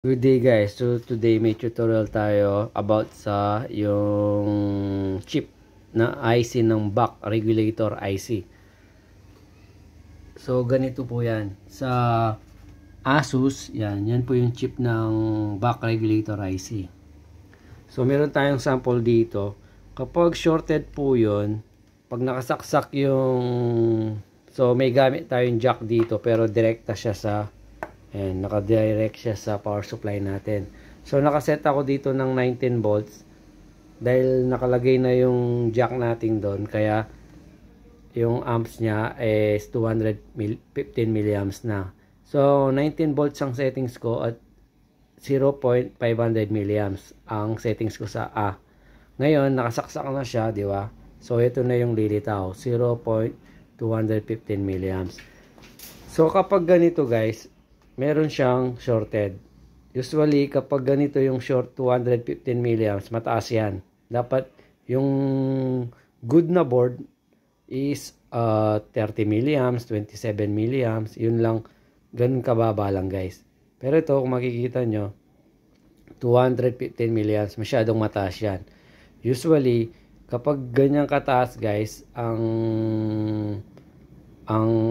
Good day guys, so today may tutorial tayo about sa yung chip na IC ng back regulator IC. So ganito po yan, sa Asus, yan po yung chip ng back regulator IC. So meron tayong sample dito, kapag shorted po yun, pag nakasaksak yung, so may gamit tayong jack dito pero direkta siya sa and naka-direct siya sa power supply natin. So nakaset ako dito ng 19 volts dahil nakalagay na yung jack natin doon, kaya yung amps niya is 215 milliamps na. So 19 volts ang settings ko at 0.500 milliamps ang settings ko sa A. Ngayon nakasaksak na siya, di ba? So ito na yung lilitaw, 0.215 milliamps. So kapag ganito guys, meron siyang shorted. Usually, kapag ganito yung short 215 milliamps, mataas yan. Dapat yung good na board is 30 milliamps, 27 milliamps. Yun lang, ganun kababa lang guys. Pero ito, kung makikita nyo, 215 milliamps, masyadong mataas yan. Usually, kapag ganyan kataas guys, ang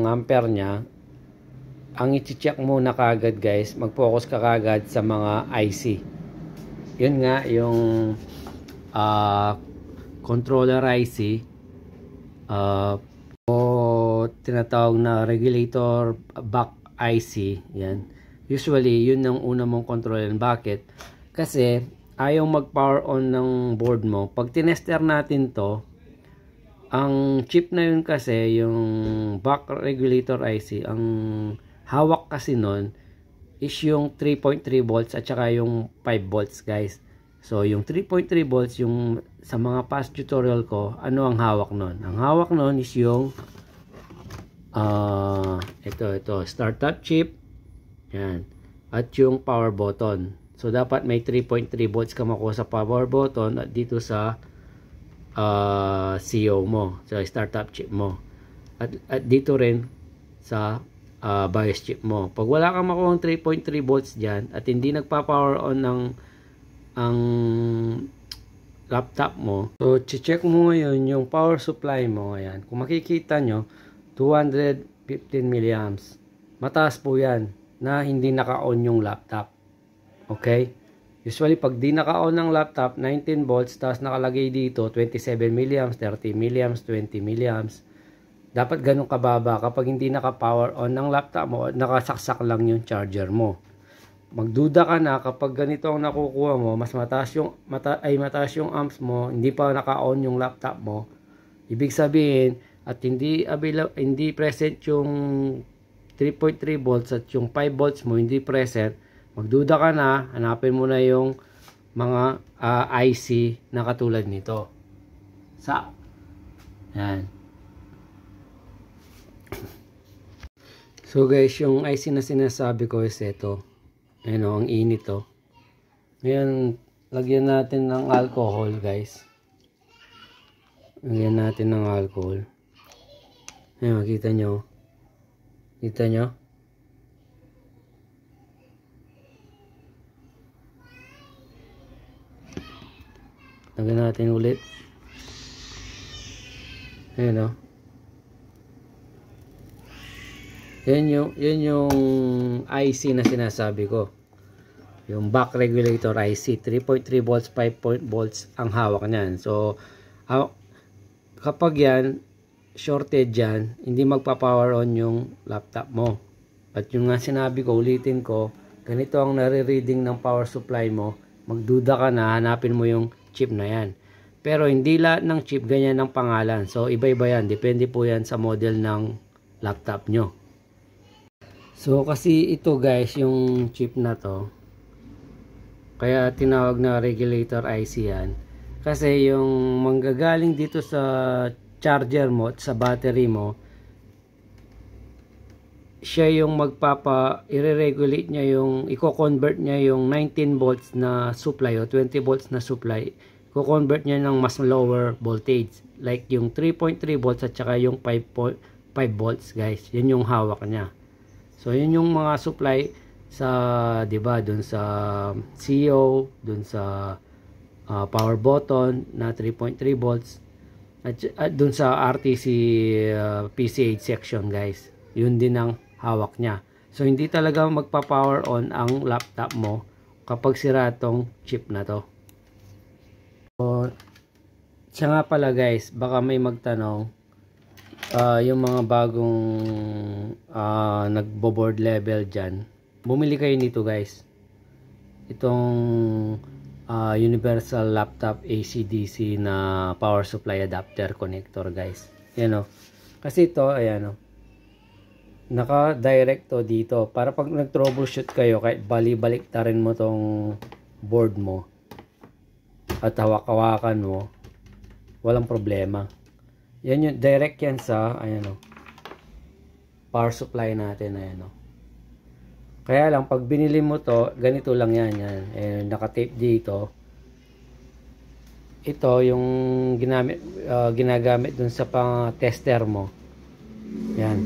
ampere niya, ang i-check muna kagad guys, mag-focus ka kagad sa mga IC. Yun nga, yung controller IC, o tinatawag na regulator back IC, yan. Usually, yun ang una mong controller. Bakit? Kasi, ayaw mag-power on ng board mo. Pag tinester natin to, ang chip na yun kasi, yung back regulator IC, ang hawak kasi nun is yung 3.3 volts at saka yung 5 volts guys. So yung 3.3 volts, yung sa mga past tutorial ko, ano ang hawak nun? Ang hawak nun is yung ito startup chip, yan, at yung power button. So dapat may 3.3 volts ka makuha sa power button at dito sa CO mo, sa startup chip mo, at dito rin sa bias chip mo. Pag wala kang makuha ng 3.3 volts dyan at hindi nagpa-power on ng ang laptop mo, so check mo ngayon yung power supply mo. Ayan, kung makikita nyo, 215 milliamps. Mataas po yan na hindi naka-on yung laptop. Okay? Usually pag di naka-on ng laptop, 19 volts, tapos nakalagay dito 27 milliamps, 30 milliamps, 20 milliamps. Dapat ganun kababa kapag hindi naka-power on ng laptop mo, nakasaksak lang yung charger mo. Magduda ka na kapag ganito ang nakukuha mo, mas mataas yung mataas yung amps mo, hindi pa naka-on yung laptop mo. Ibig sabihin at hindi present yung 3.3 volts at yung 5 volts mo hindi present, magduda ka na, hanapin mo na yung mga IC na katulad nito. Yan. So guys, yung IC na sinasabi ko is ito. Ayan o, ang init o. Ngayon, lagyan natin ng alcohol guys. Lagyan natin ng alcohol. Ayan, makita nyo. Kita nyo? Lagyan natin ulit. Ayan o. Yan yung IC na sinasabi ko. Yung back regulator IC. 3.3 volts, 5 volts ang hawak niyan. So, kapag yan, shorted yan, hindi magpa-power on yung laptop mo. At yung nga sinabi ko, ulitin ko, ganito ang nare-reading ng power supply mo, magduda ka na, hanapin mo yung chip na yan. Pero hindi lahat ng chip ganyan ng pangalan. So, iba-iba yan. Depende po yan sa model ng laptop nyo. So kasi ito guys, yung chip na to, kaya tinawag na regulator IC yan. Kasi yung manggagaling dito sa charger mo at sa battery mo, siya yung i-regulate niya yung, i-convert niya yung 19 volts na supply o 20 volts na supply, i-convert niya ng mas lower voltage. Like yung 3.3 volts at saka yung 5 volts guys. Yan yung hawak niya. So, yun yung mga supply sa, 'di ba, doon sa CO, doon sa power button na 3.3 volts at doon sa RTC PCH section, guys. Yun din ang hawak niya. So hindi talaga magpa-power on ang laptop mo kapag sira tong chip na to. So, siya nga pala, guys, baka may magtanong, yung mga bagong nagbo-board level dyan, bumili kayo nito, guys. Itong universal laptop AC/DC na power supply adapter connector, guys. Yan o. Kasi ito, ayan o, naka-direct to dito para pag nag-troubleshoot kayo, kahit bali-baliktarin mo tong board mo at hawak-hawakan mo, walang problema. Yan yung direct yan sa, ayan o, power supply natin, ayan o. Kaya lang pag binili mo to, ganito lang yan, yan. Naka-tape dito. Ito yung ginagamit dun sa pang-tester mo. Yan.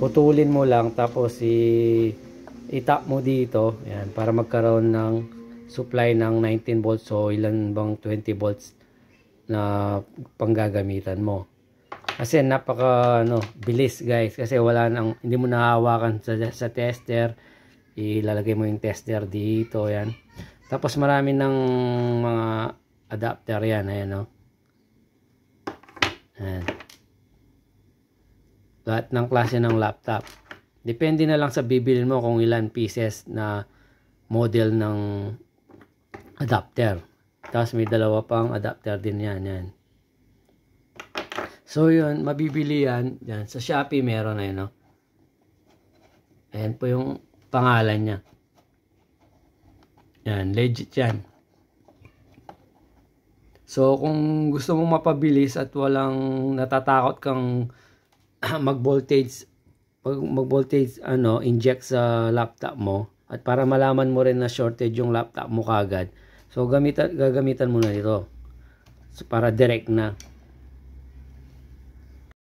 Putulin mo lang tapos i-tap mo dito, yan, para magkaroon ng supply ng 19 volts o ilan bang 20 volts na panggagamitan mo. Kasi napaka bilis, guys, kasi wala nang, hindi mo nahawakan sa tester. Ilalagay mo yung tester dito, yan. Tapos marami ng mga adapter yan, ayan o. Ayan. Lahat ng klase ng laptop. Depende na lang sa bibilin mo kung ilan pieces na model ng adapter. Tapos may dalawa pang adapter din yan, yan. So yun, mabibili yan, yan sa Shopee, meron na yun, no? Ayan po yung pangalan niya. Yan, legit yan. So kung gusto mong mapabilis at walang natatakot kang mag-voltage inject sa laptop mo, at para malaman mo rin na shortage yung laptop mo kagad, so gagamitan mo na ito. So para direct na.